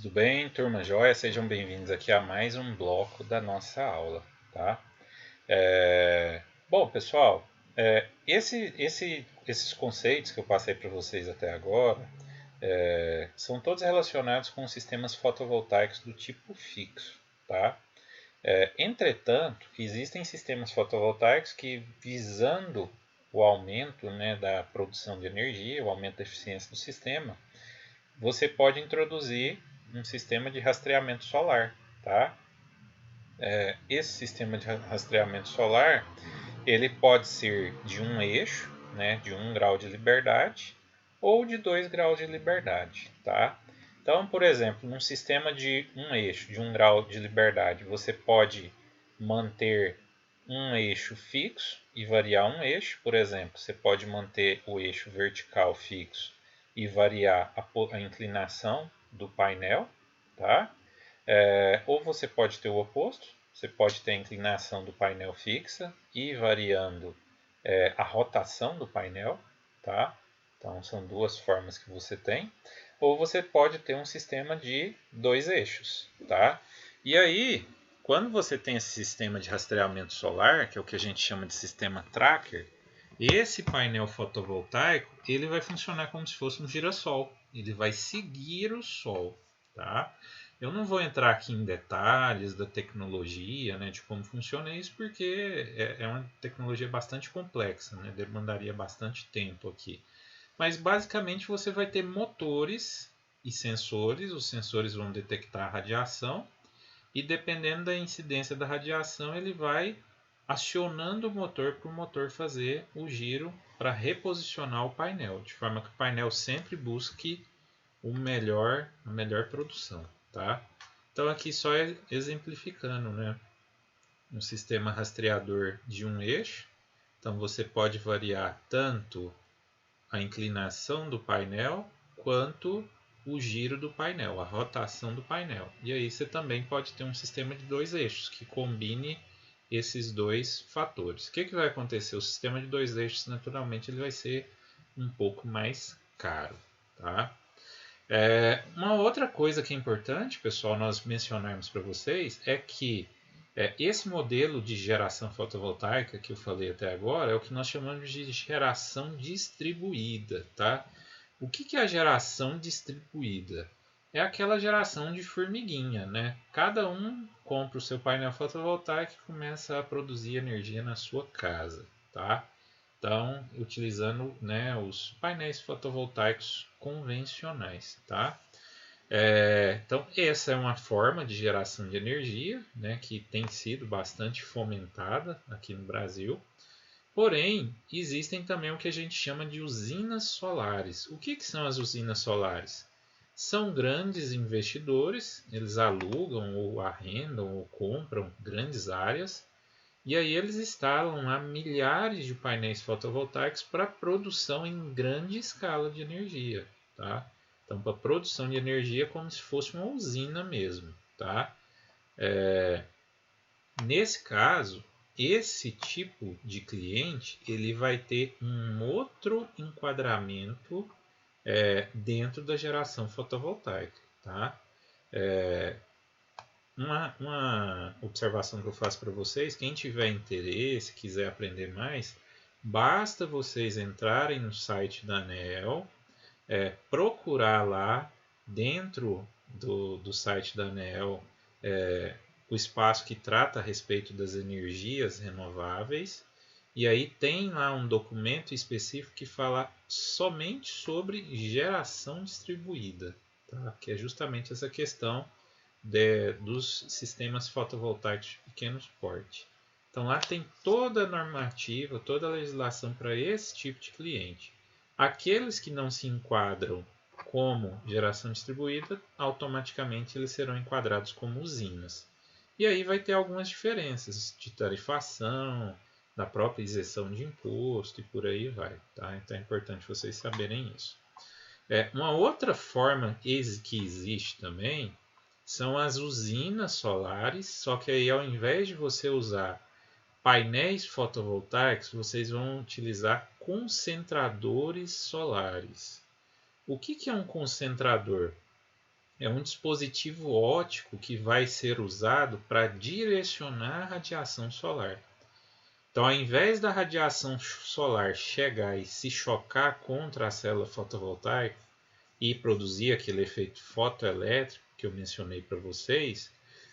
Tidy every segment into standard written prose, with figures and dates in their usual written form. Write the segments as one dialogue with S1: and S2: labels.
S1: Tudo bem, turma joia? Sejam bem-vindos aqui a mais um bloco da nossa aula, tá? Bom, pessoal, esses conceitos que eu passei para vocês até agora são todos relacionados com sistemas fotovoltaicos do tipo fixo, tá? Entretanto, existem sistemas fotovoltaicos que, visando o aumento, né, da produção de energia, o aumento da eficiência do sistema, você pode introduzir um sistema de rastreamento solar, tá? Esse sistema de rastreamento solar, ele pode ser de um eixo, né, de 1 grau de liberdade, ou de 2 graus de liberdade, tá? Então, por exemplo, num sistema de um eixo, de 1 grau de liberdade, você pode manter um eixo fixo e variar um eixo. Por exemplo, você pode manter o eixo vertical fixo e variar a inclinação do painel, tá? Ou você pode ter o oposto, você pode ter a inclinação do painel fixa e variando a rotação do painel, tá? Então são duas formas que você tem. Ou você pode ter um sistema de 2 eixos, tá? E aí, quando você tem esse sistema de rastreamento solar, que é o que a gente chama de sistema tracker, esse painel fotovoltaico ele vai funcionar como se fosse um girassol. Ele vai seguir o sol, tá? Eu não vou entrar aqui em detalhes da tecnologia, né, de como funciona isso, porque é uma tecnologia bastante complexa, né, demandaria bastante tempo aqui. Mas basicamente você vai ter motores e sensores, os sensores vão detectar a radiação e dependendo da incidência da radiação ele vai acionando o motor para o motor fazer o giro para reposicionar o painel, de forma que o painel sempre busque a melhor produção, tá? Então aqui só exemplificando, né? Um sistema rastreador de um eixo, então você pode variar tanto a inclinação do painel quanto o giro do painel, a rotação do painel. E aí você também pode ter um sistema de 2 eixos que combine esses dois fatores. O que vai acontecer? O sistema de 2 eixos, naturalmente, ele vai ser um pouco mais caro, tá? Uma outra coisa que é importante, pessoal, nós mencionarmos para vocês é que esse modelo de geração fotovoltaica que eu falei até agora é o que nós chamamos de geração distribuída, tá? O que é a geração distribuída? É aquela geração de formiguinha, né? Cada um compra o seu painel fotovoltaico e começa a produzir energia na sua casa, tá? Então, utilizando, né, os painéis fotovoltaicos convencionais, tá? Então, essa é uma forma de geração de energia, né, que tem sido bastante fomentada aqui no Brasil. Porém, existem também o que a gente chama de usinas solares. O que são as usinas solares? São grandes investidores, eles alugam ou arrendam ou compram grandes áreas e aí eles instalam lá milhares de painéis fotovoltaicos para produção em grande escala de energia, tá? Então, para produção de energia como se fosse uma usina mesmo, tá? Nesse caso, esse tipo de cliente ele vai ter um outro enquadramento dentro da geração fotovoltaica, tá? Uma observação que eu faço para vocês, quem tiver interesse, quiser aprender mais, basta vocês entrarem no site da ANEEL, procurar lá dentro do site da ANEEL o espaço que trata a respeito das energias renováveis, e aí tem lá um documento específico que fala somente sobre geração distribuída, tá? Que é justamente essa questão dos sistemas fotovoltaicos de pequeno porte. Então lá tem toda a normativa, toda a legislação para esse tipo de cliente. Aqueles que não se enquadram como geração distribuída, automaticamente eles serão enquadrados como usinas. E aí vai ter algumas diferenças de tarifação, da própria isenção de imposto e por aí vai. Tá? Então é importante vocês saberem isso. Uma outra forma que existe também são as usinas solares, só que aí ao invés de você usar painéis fotovoltaicos, vocês vão utilizar concentradores solares. O que é um concentrador? é um dispositivo óptico que vai ser usado para direcionar a radiação solar. Então, ao invés da radiação solar chegar e se chocar contra a célula fotovoltaica e produzir aquele efeito fotoelétrico que eu mencionei para vocês,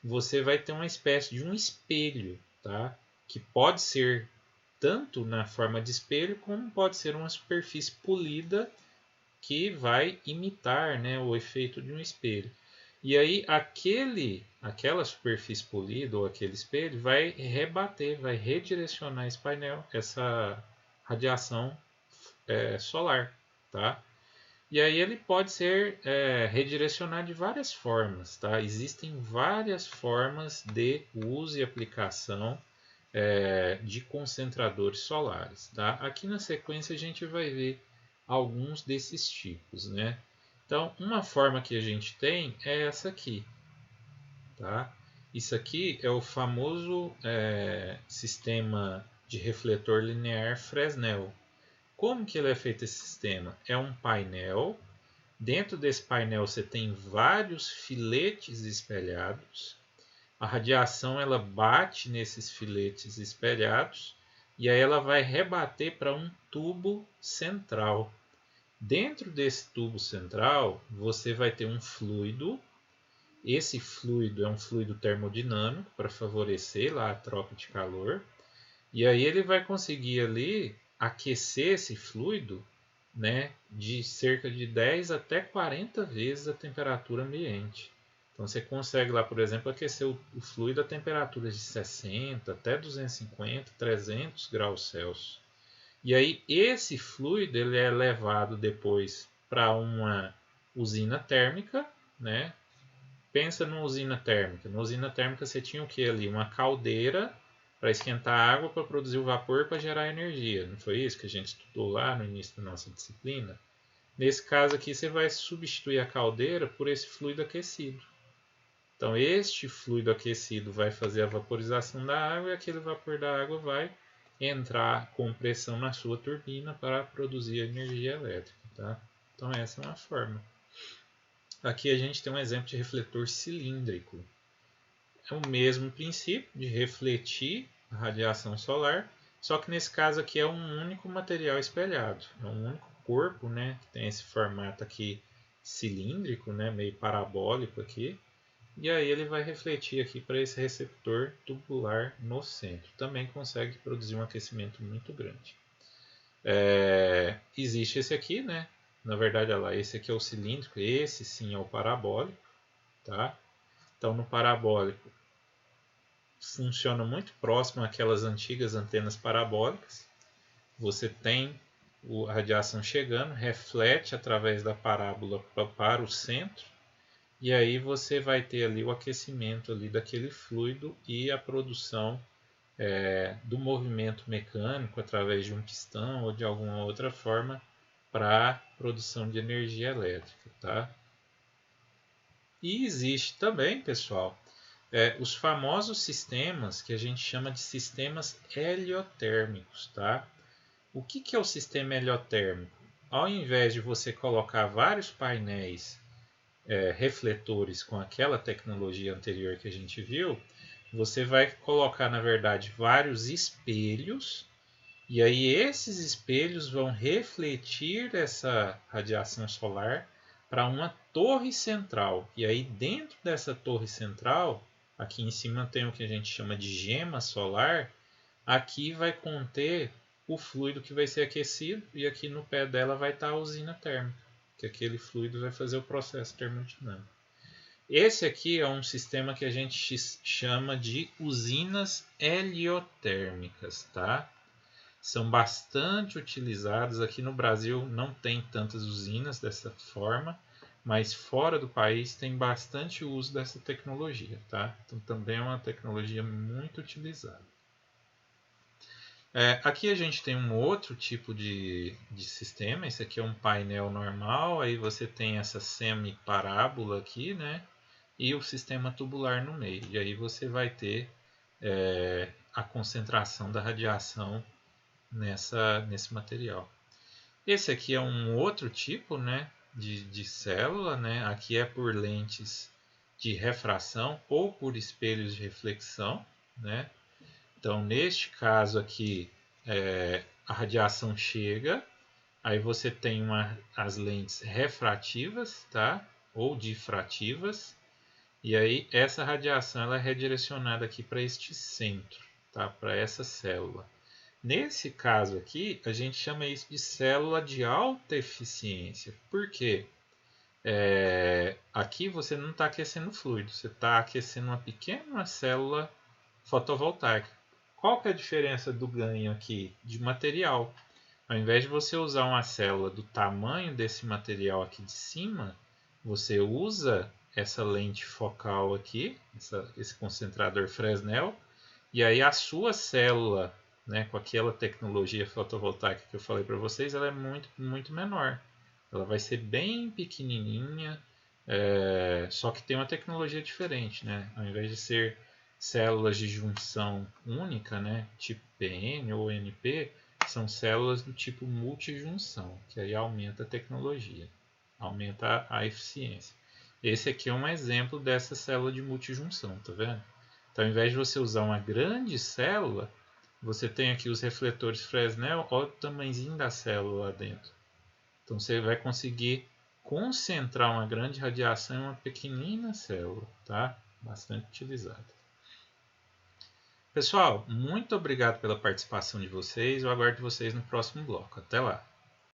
S1: você vai ter uma espécie de um espelho, tá? Que pode ser tanto na forma de espelho, como pode ser uma superfície polida que vai imitar, né, o efeito de um espelho. E aí aquela superfície polida ou aquele espelho vai rebater, vai redirecionar esse painel, essa radiação solar, tá? E aí ele pode ser redirecionado de várias formas, tá? Existem várias formas de uso e aplicação de concentradores solares, tá? Aqui na sequência a gente vai ver alguns desses tipos, né? Então, uma forma que a gente tem é essa aqui, tá? Isso aqui é o famoso sistema de refletor linear Fresnel. Como que ele é feito esse sistema? É um painel. Dentro desse painel você tem vários filetes espelhados. A radiação ela bate nesses filetes espelhados e aí ela vai rebater para um tubo central. Dentro desse tubo central você vai ter um fluido. Esse fluido é um fluido termodinâmico para favorecer lá a troca de calor. E aí ele vai conseguir ali aquecer esse fluido, né, de cerca de 10 até 40 vezes a temperatura ambiente. Então você consegue lá, por exemplo, aquecer o fluido a temperaturas de 60 até 250, 300 graus Celsius. E aí esse fluido ele é levado depois para uma usina térmica, né? Pensa numa usina térmica. Na usina térmica você tinha o que ali? Uma caldeira para esquentar a água para produzir o vapor para gerar energia. Não foi isso que a gente estudou lá no início da nossa disciplina? Nesse caso aqui você vai substituir a caldeira por esse fluido aquecido. Então este fluido aquecido vai fazer a vaporização da água e aquele vapor da água vai entrar com pressão na sua turbina para produzir energia elétrica. Tá? Então essa é uma forma. Aqui a gente tem um exemplo de refletor cilíndrico. É o mesmo princípio de refletir a radiação solar, só que nesse caso aqui é um único material espelhado, é um único corpo, né, que tem esse formato aqui cilíndrico, né, meio parabólico aqui, e aí ele vai refletir aqui para esse receptor tubular no centro. Também consegue produzir um aquecimento muito grande. Existe esse aqui, né? Na verdade, olha lá, esse aqui é o cilíndrico, esse sim é o parabólico, tá? Então, no parabólico, funciona muito próximo àquelas antigas antenas parabólicas. Você tem a radiação chegando, reflete através da parábola para o centro, e aí você vai ter ali o aquecimento ali daquele fluido e a produção do movimento mecânico através de um pistão ou de alguma outra forma para produção de energia elétrica, tá? E existe também, pessoal, os famosos sistemas que a gente chama de sistemas heliotérmicos, tá? O que é o sistema heliotérmico? Ao invés de você colocar vários painéis refletores com aquela tecnologia anterior que a gente viu, você vai colocar, na verdade, vários espelhos, e aí esses espelhos vão refletir essa radiação solar para uma torre central. E aí dentro dessa torre central, aqui em cima tem o que a gente chama de gema solar, aqui vai conter o fluido que vai ser aquecido e aqui no pé dela vai estar a usina térmica, que aquele fluido vai fazer o processo termodinâmico. Esse aqui é um sistema que a gente chama de usinas heliotérmicas, tá? São bastante utilizados. Aqui no Brasil não tem tantas usinas dessa forma, mas fora do país tem bastante uso dessa tecnologia, tá? Então também é uma tecnologia muito utilizada. Aqui a gente tem um outro tipo de sistema. Esse aqui é um painel normal, aí você tem essa semi-parábola aqui, né? E o sistema tubular no meio. E aí você vai ter a concentração da radiação nesse material. Esse aqui é um outro tipo, né, de célula, né? Aqui é por lentes de refração ou por espelhos de reflexão, né? Então, neste caso aqui, a radiação chega, aí você tem as lentes refrativas, tá? Ou difrativas, e aí essa radiação ela é redirecionada aqui para este centro, tá? Para essa célula. Nesse caso aqui, a gente chama isso de célula de alta eficiência. Por quê? Aqui você não está aquecendo fluido, você está aquecendo uma pequena célula fotovoltaica. Qual que é a diferença do ganho aqui de material? Ao invés de você usar uma célula do tamanho desse material aqui de cima, você usa essa lente focal aqui, esse concentrador Fresnel, e aí a sua célula, né, com aquela tecnologia fotovoltaica que eu falei para vocês, ela é muito, muito menor. Ela vai ser bem pequenininha, só que tem uma tecnologia diferente, né? Ao invés de ser células de junção única, né, tipo PN ou NP, são células do tipo multijunção, que aí aumenta a tecnologia, aumenta a eficiência. Esse aqui é um exemplo dessa célula de multijunção, tá vendo? Então, ao invés de você usar uma grande célula, você tem aqui os refletores Fresnel, olha o tamanhozinho da célula lá dentro. Então você vai conseguir concentrar uma grande radiação em uma pequenina célula, tá? Bastante utilizada. Pessoal, muito obrigado pela participação de vocês. Eu aguardo vocês no próximo bloco. Até lá!